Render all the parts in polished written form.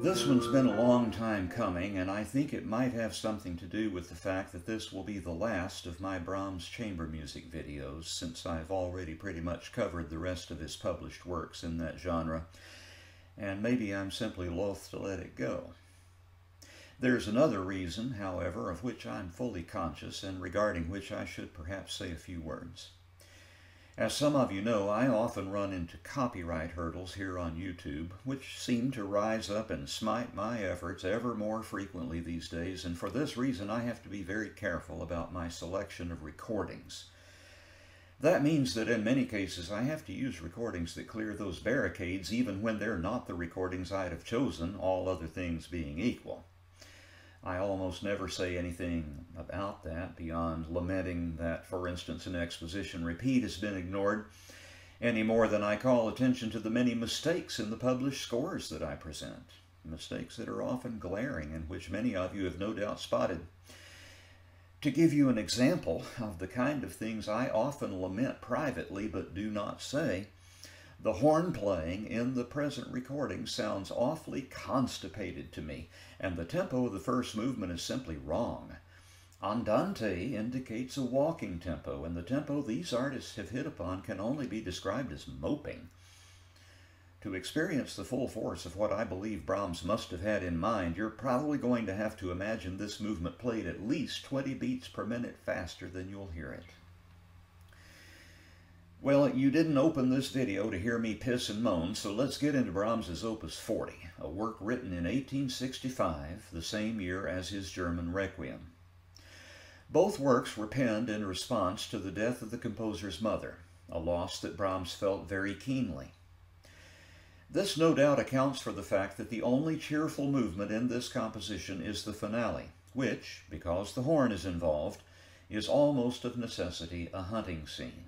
This one's been a long time coming, and I think it might have something to do with the fact that this will be the last of my Brahms chamber music videos, since I've already pretty much covered the rest of his published works in that genre, and maybe I'm simply loath to let it go. There's another reason, however, of which I'm fully conscious and regarding which I should perhaps say a few words. As some of you know, I often run into copyright hurdles here on YouTube, which seem to rise up and smite my efforts ever more frequently these days, and for this reason I have to be very careful about my selection of recordings. That means that in many cases I have to use recordings that clear those barricades even when they're not the recordings I'd have chosen, all other things being equal. I almost never say anything about that beyond lamenting that, for instance, an exposition repeat has been ignored, any more than I call attention to the many mistakes in the published scores that I present. Mistakes that are often glaring and which many of you have no doubt spotted. To give you an example of the kind of things I often lament privately but do not say, the horn playing in the present recording sounds awfully constipated to me, and the tempo of the first movement is simply wrong. Andante indicates a walking tempo, and the tempo these artists have hit upon can only be described as moping. To experience the full force of what I believe Brahms must have had in mind, you're probably going to have to imagine this movement played at least 20 beats per minute faster than you'll hear it. Well, you didn't open this video to hear me piss and moan, so let's get into Brahms's Opus 40, a work written in 1865, the same year as his German Requiem. Both works were penned in response to the death of the composer's mother, a loss that Brahms felt very keenly. This no doubt accounts for the fact that the only cheerful movement in this composition is the finale, which, because the horn is involved, is almost of necessity a hunting scene.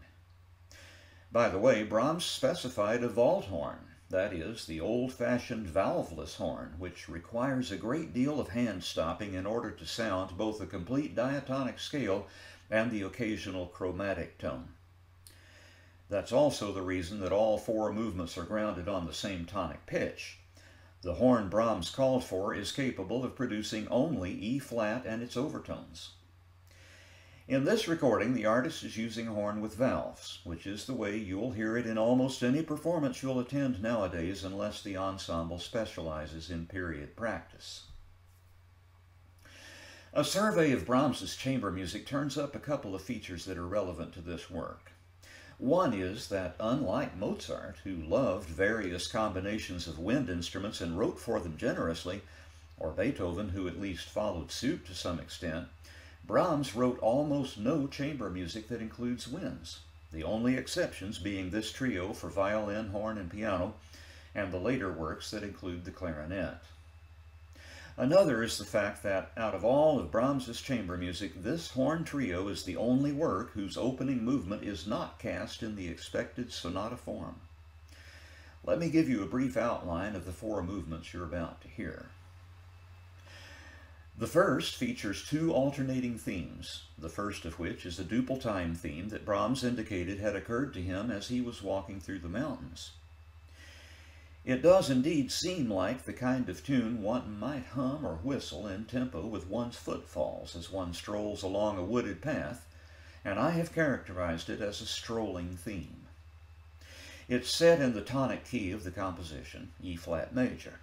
By the way, Brahms specified a vault horn, that is, the old-fashioned valveless horn, which requires a great deal of hand stopping in order to sound both a complete diatonic scale and the occasional chromatic tone. That's also the reason that all four movements are grounded on the same tonic pitch. The horn Brahms called for is capable of producing only E-flat and its overtones. In this recording, the artist is using a horn with valves, which is the way you'll hear it in almost any performance you'll attend nowadays unless the ensemble specializes in period practice. A survey of Brahms's chamber music turns up a couple of features that are relevant to this work. One is that, unlike Mozart, who loved various combinations of wind instruments and wrote for them generously, or Beethoven, who at least followed suit to some extent, Brahms wrote almost no chamber music that includes winds, the only exceptions being this trio for violin, horn, and piano, and the later works that include the clarinet. Another is the fact that, out of all of Brahms's chamber music, this horn trio is the only work whose opening movement is not cast in the expected sonata form. Let me give you a brief outline of the four movements you're about to hear. The first features two alternating themes, the first of which is a duple time theme that Brahms indicated had occurred to him as he was walking through the mountains. It does indeed seem like the kind of tune one might hum or whistle in tempo with one's footfalls as one strolls along a wooded path, and I have characterized it as a strolling theme. It's set in the tonic key of the composition, E-flat major.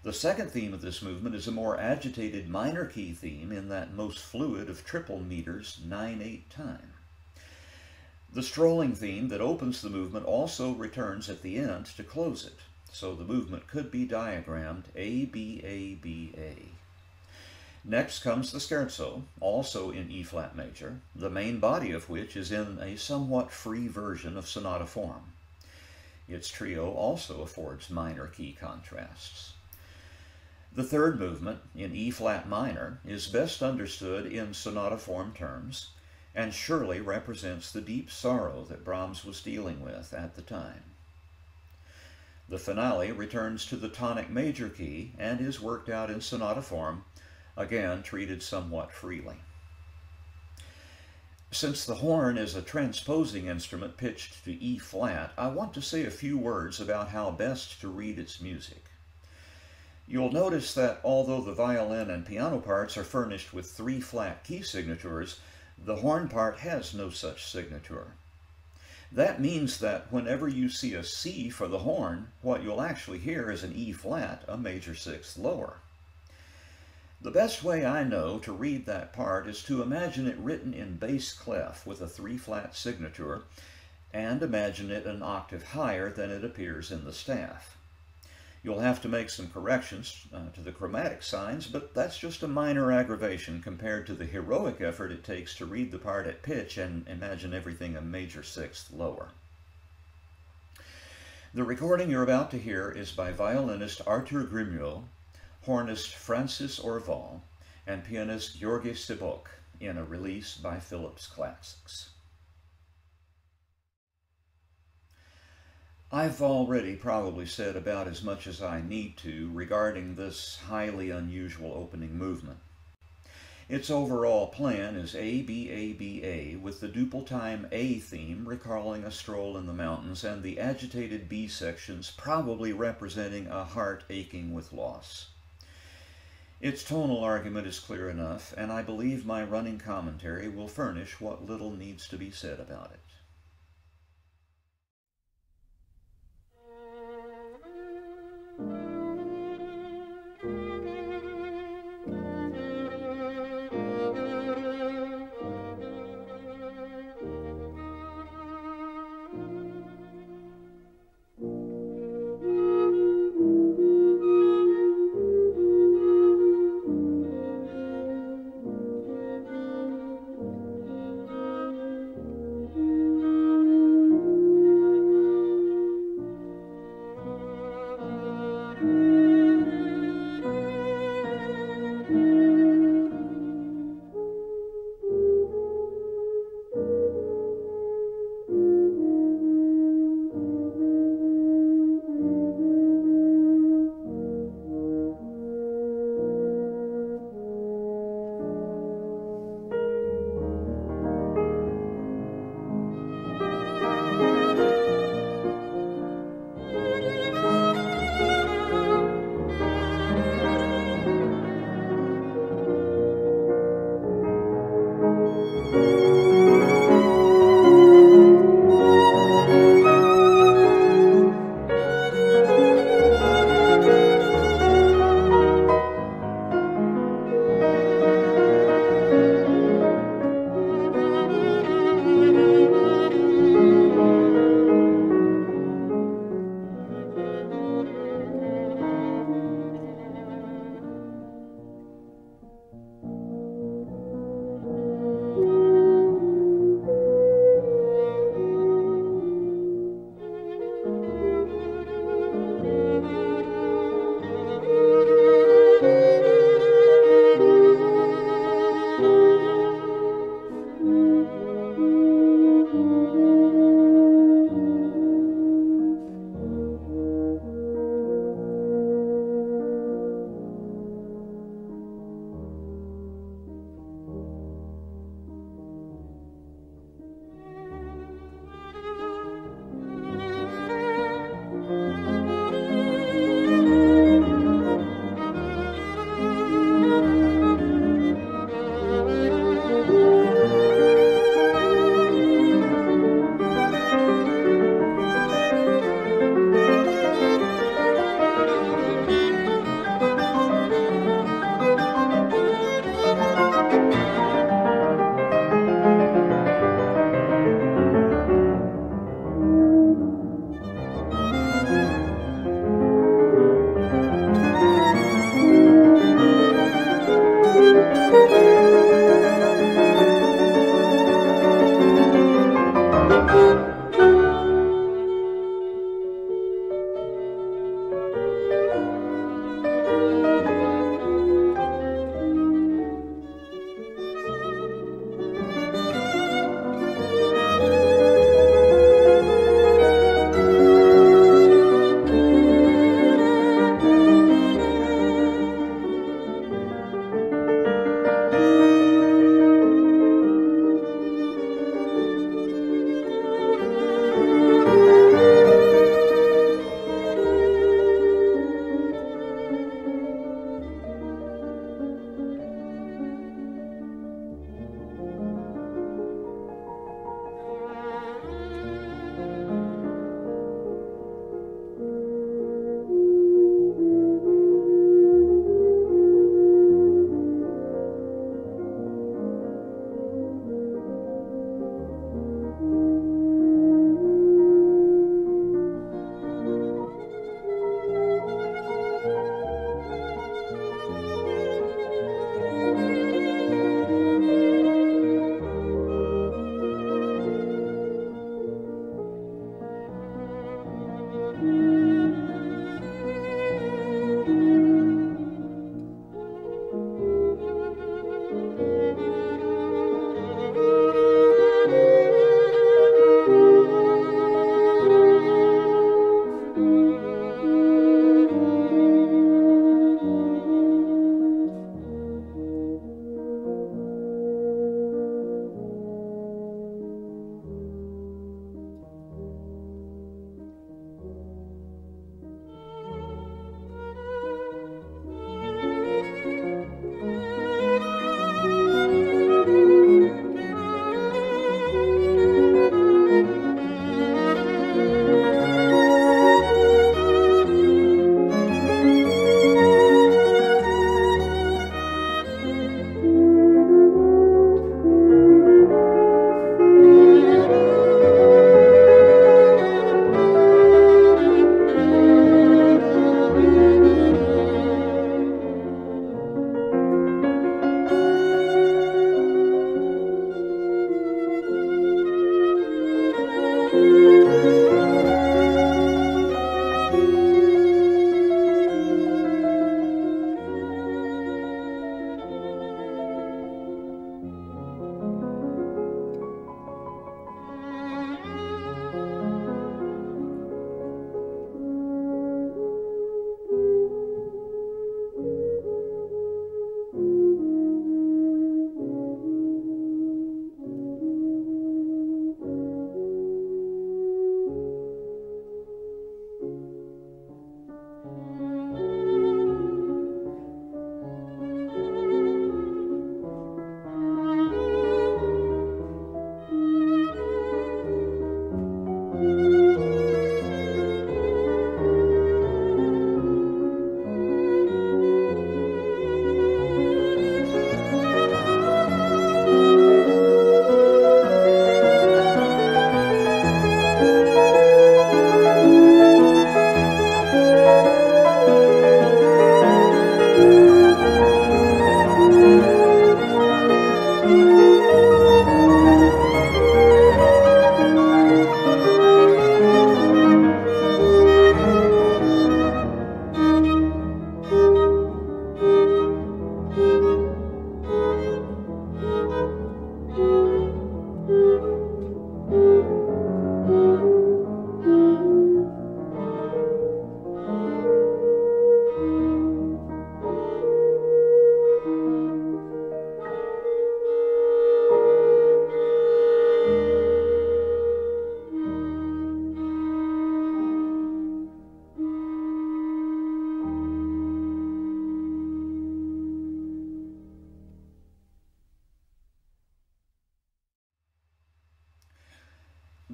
The second theme of this movement is a more agitated minor key theme in that most fluid of triple meters, 9/8 time. The strolling theme that opens the movement also returns at the end to close it, so the movement could be diagrammed A-B-A-B-A. Next comes the scherzo, also in E-flat major, the main body of which is in a somewhat free version of sonata form. Its trio also affords minor key contrasts. The third movement, in E-flat minor, is best understood in sonata form terms, and surely represents the deep sorrow that Brahms was dealing with at the time. The finale returns to the tonic major key and is worked out in sonata form, again treated somewhat freely. Since the horn is a transposing instrument pitched to E-flat, I want to say a few words about how best to read its music. You'll notice that although the violin and piano parts are furnished with 3 flat key signatures, the horn part has no such signature. That means that whenever you see a C for the horn, what you'll actually hear is an E flat, a major sixth lower. The best way I know to read that part is to imagine it written in bass clef with a 3 flat signature, and imagine it an octave higher than it appears in the staff. You'll have to make some corrections to the chromatic signs, but that's just a minor aggravation compared to the heroic effort it takes to read the part at pitch and imagine everything a major sixth lower. The recording you're about to hear is by violinist Arthur Grumiaux, hornist Francis Orval, and pianist György Sebok in a release by Phillips Classics. I've already probably said about as much as I need to regarding this highly unusual opening movement. Its overall plan is A-B-A-B-A, with the duple time A theme recalling a stroll in the mountains and the agitated B sections probably representing a heart aching with loss. Its tonal argument is clear enough, and I believe my running commentary will furnish what little needs to be said about it.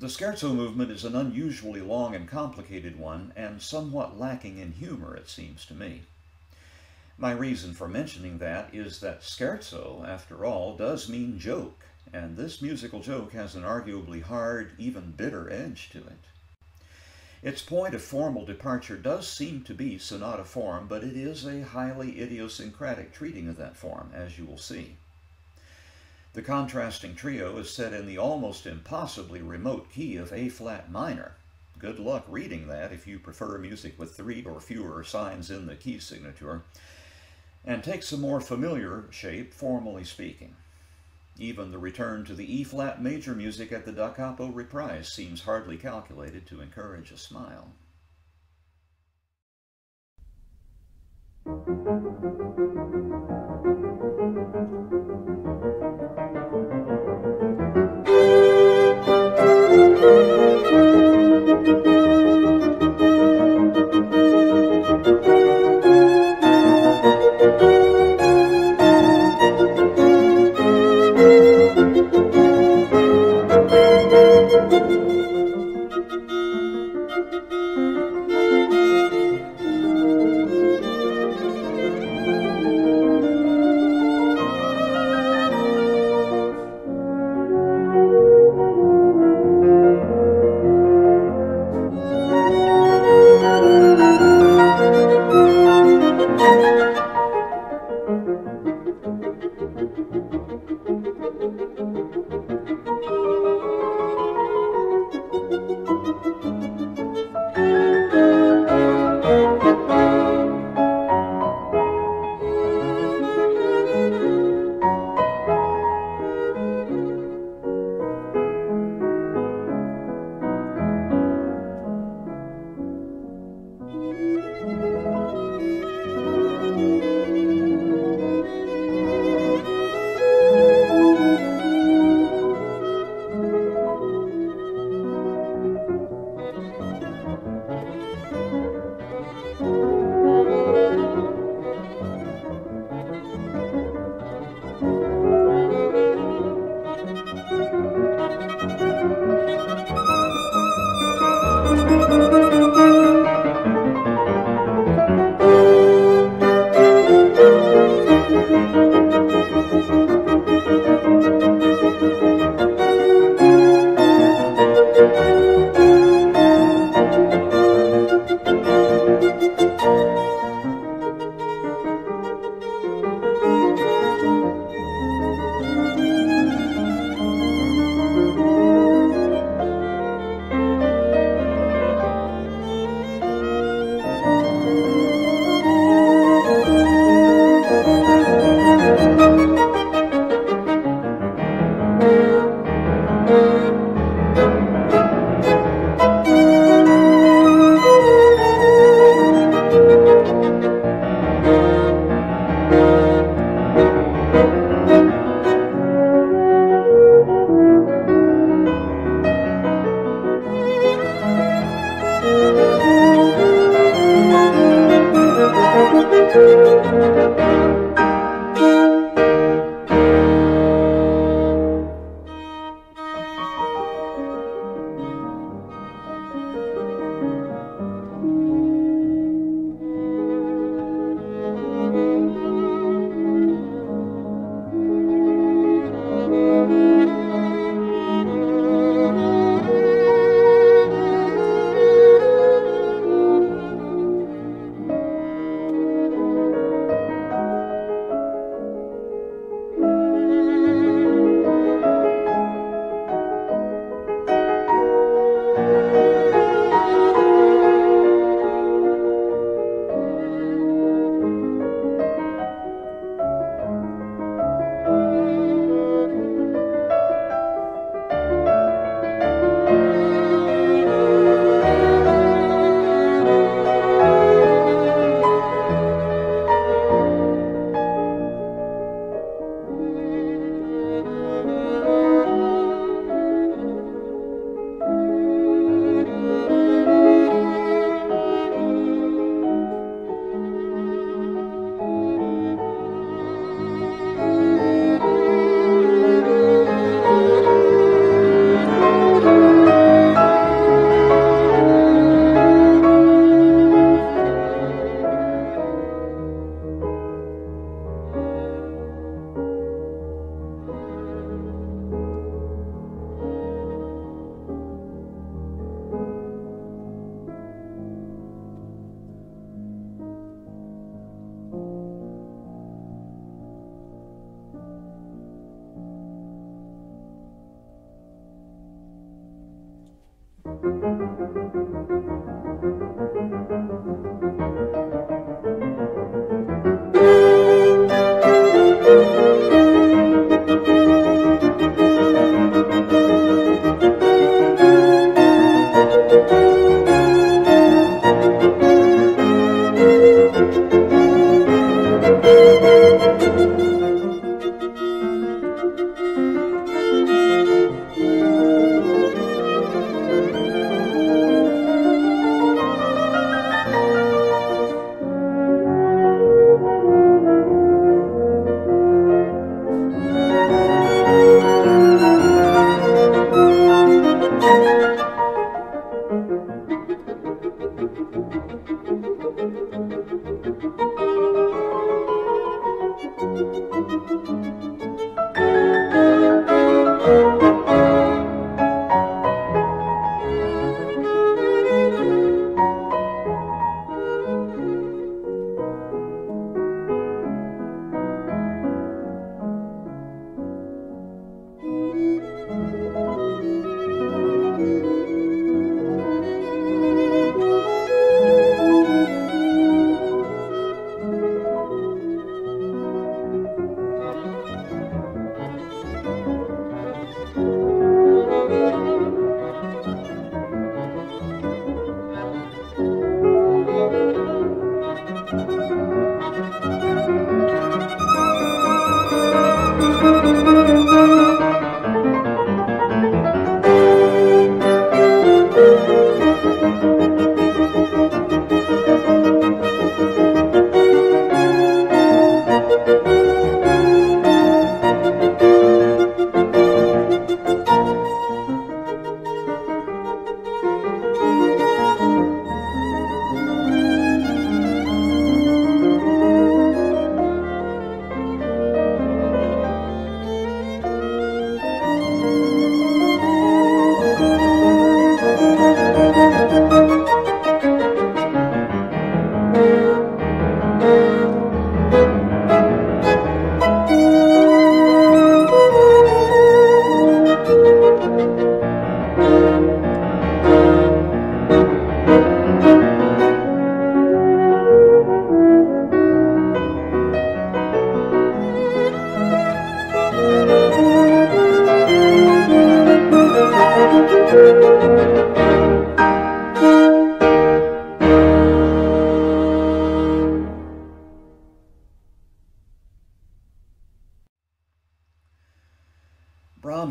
The scherzo movement is an unusually long and complicated one, and somewhat lacking in humor, it seems to me. My reason for mentioning that is that scherzo, after all, does mean joke, and this musical joke has an arguably hard, even bitter edge to it. Its point of formal departure does seem to be sonata form, but it is a highly idiosyncratic treating of that form, as you will see. The contrasting trio is set in the almost impossibly remote key of A-flat minor. Good luck reading that if you prefer music with 3 or fewer signs in the key signature, and takes a more familiar shape, formally speaking. Even the return to the E-flat major music at the Da capo reprise seems hardly calculated to encourage a smile.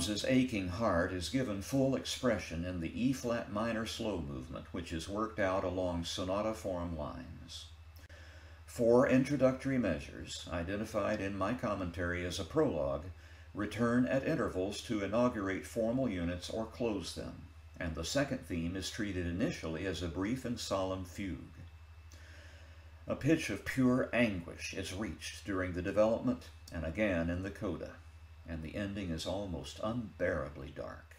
Brahms's aching heart is given full expression in the E-flat minor slow movement, which is worked out along sonata form lines. 4 introductory measures, identified in my commentary as a prologue, return at intervals to inaugurate formal units or close them, and the second theme is treated initially as a brief and solemn fugue. A pitch of pure anguish is reached during the development and again in the coda, and the ending is almost unbearably dark.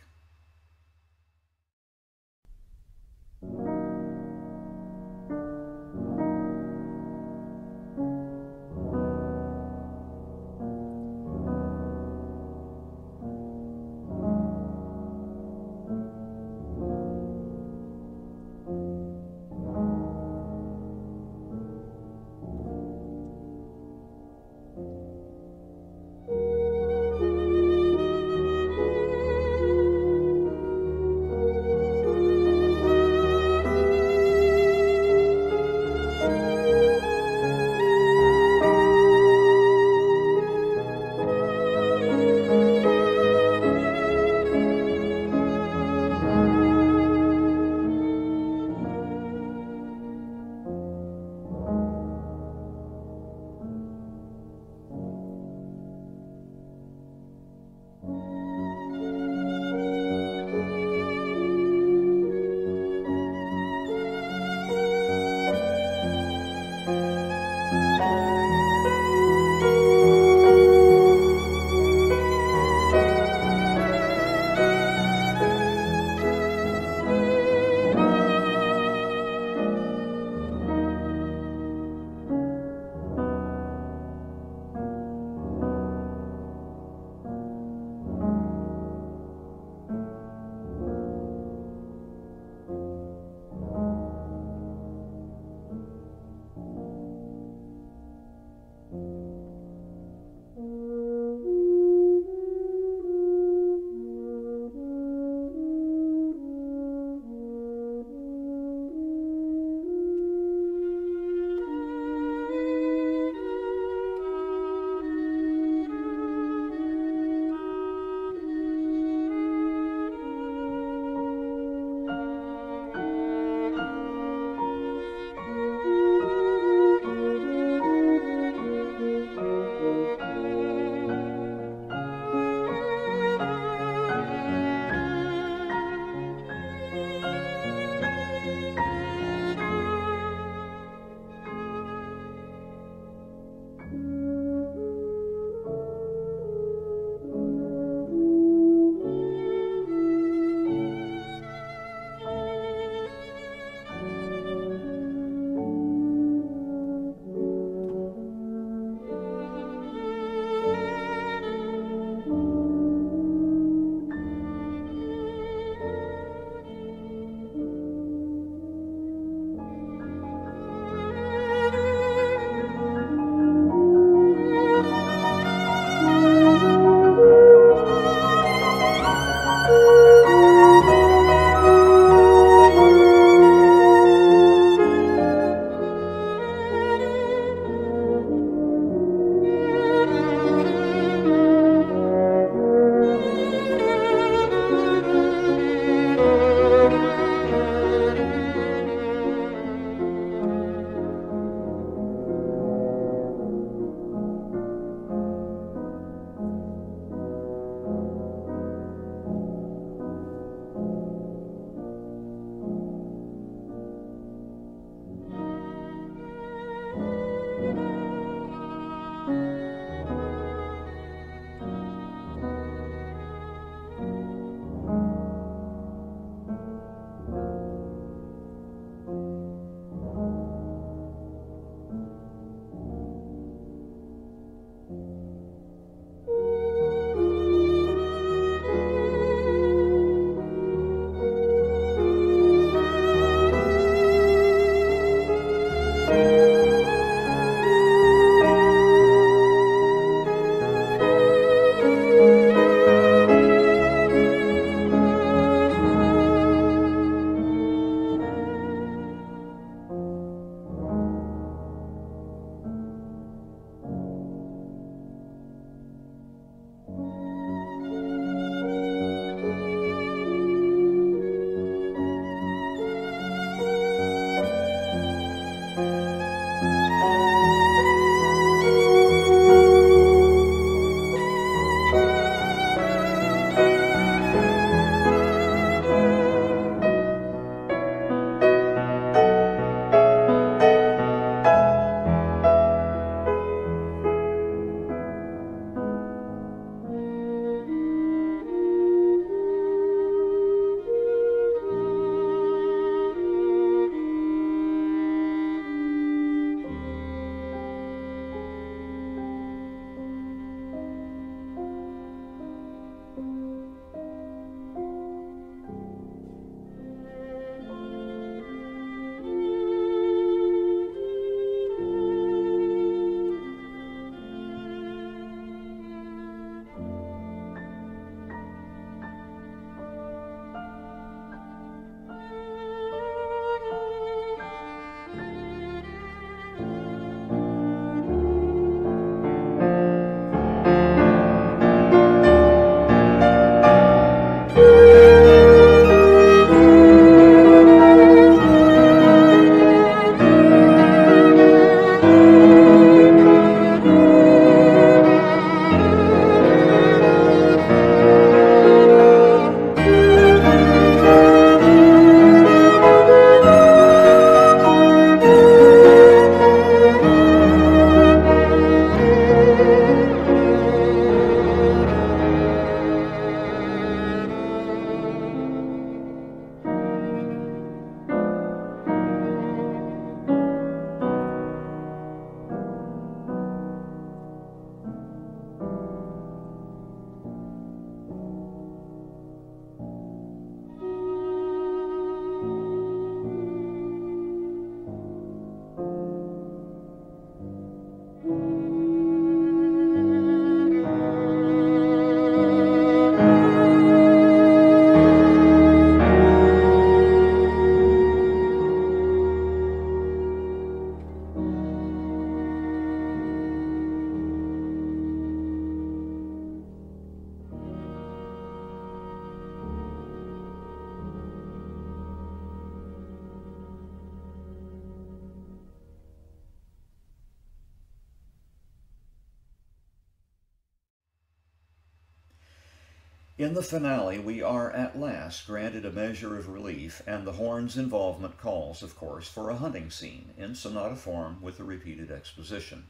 In the finale, we are at last granted a measure of relief, and the horn's involvement calls, of course, for a hunting scene in sonata form with a repeated exposition.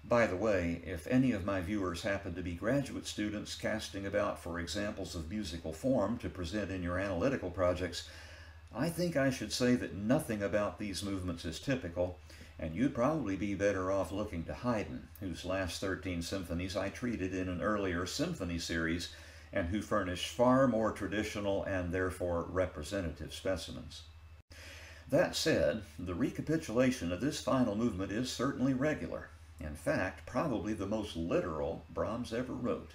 By the way, if any of my viewers happen to be graduate students casting about for examples of musical form to present in your analytical projects, I think I should say that nothing about these movements is typical, and you'd probably be better off looking to Haydn, whose last 13 symphonies I treated in an earlier symphony series, and who furnished far more traditional and therefore representative specimens. That said, the recapitulation of this final movement is certainly regular, in fact, probably the most literal Brahms ever wrote,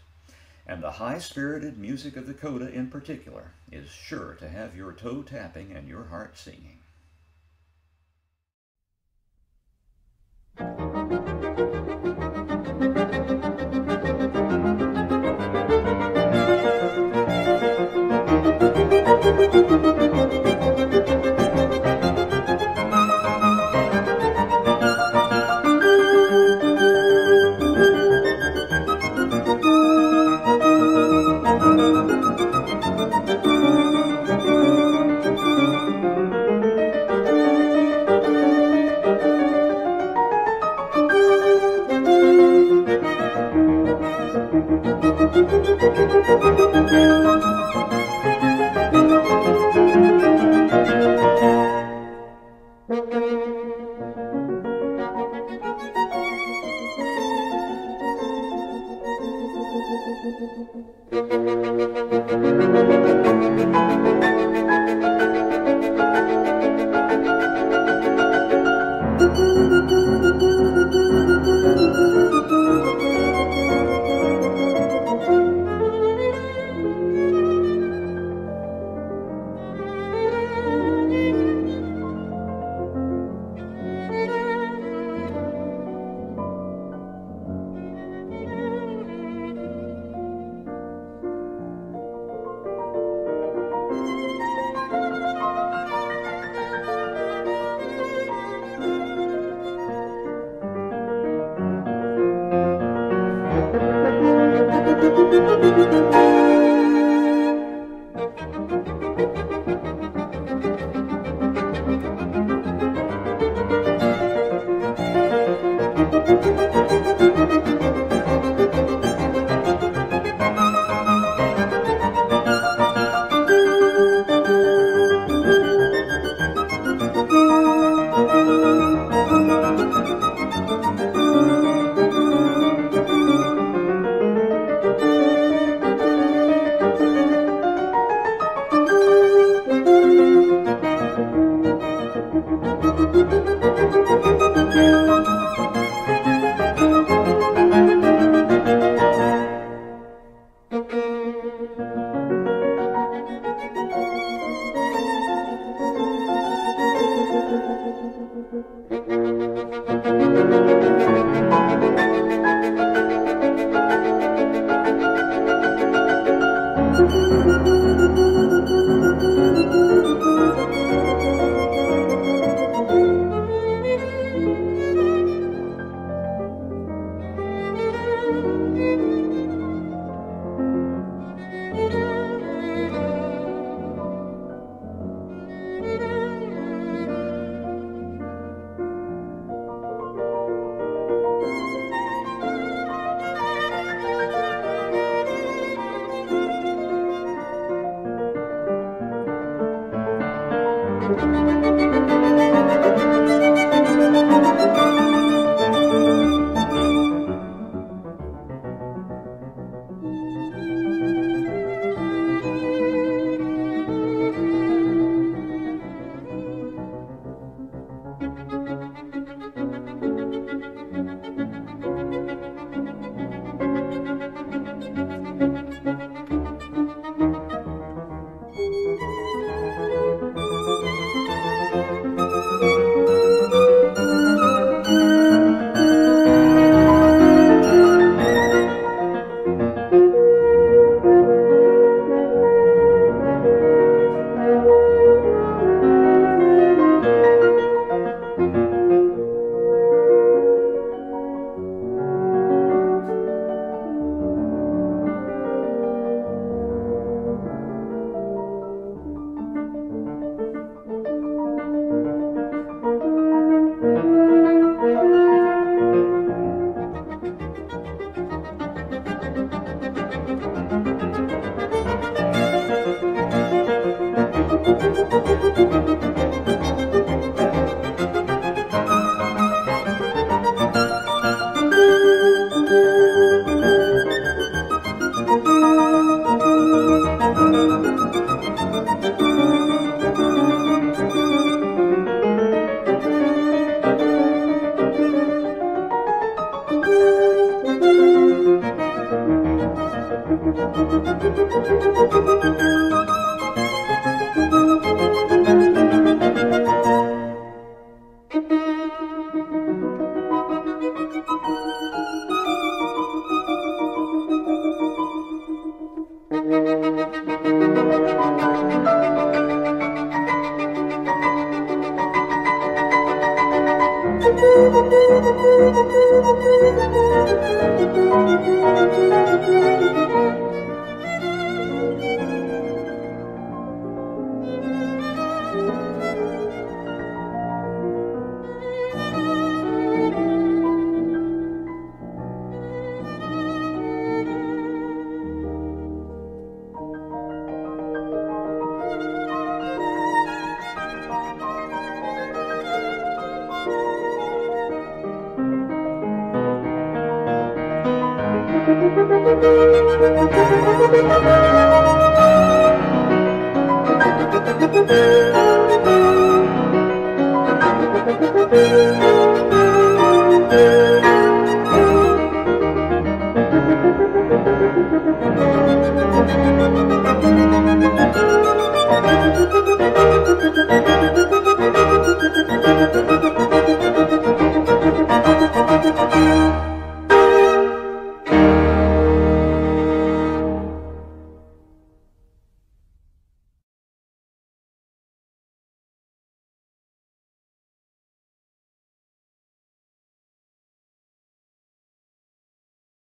and the high-spirited music of the coda in particular is sure to have your toe tapping and your heart singing.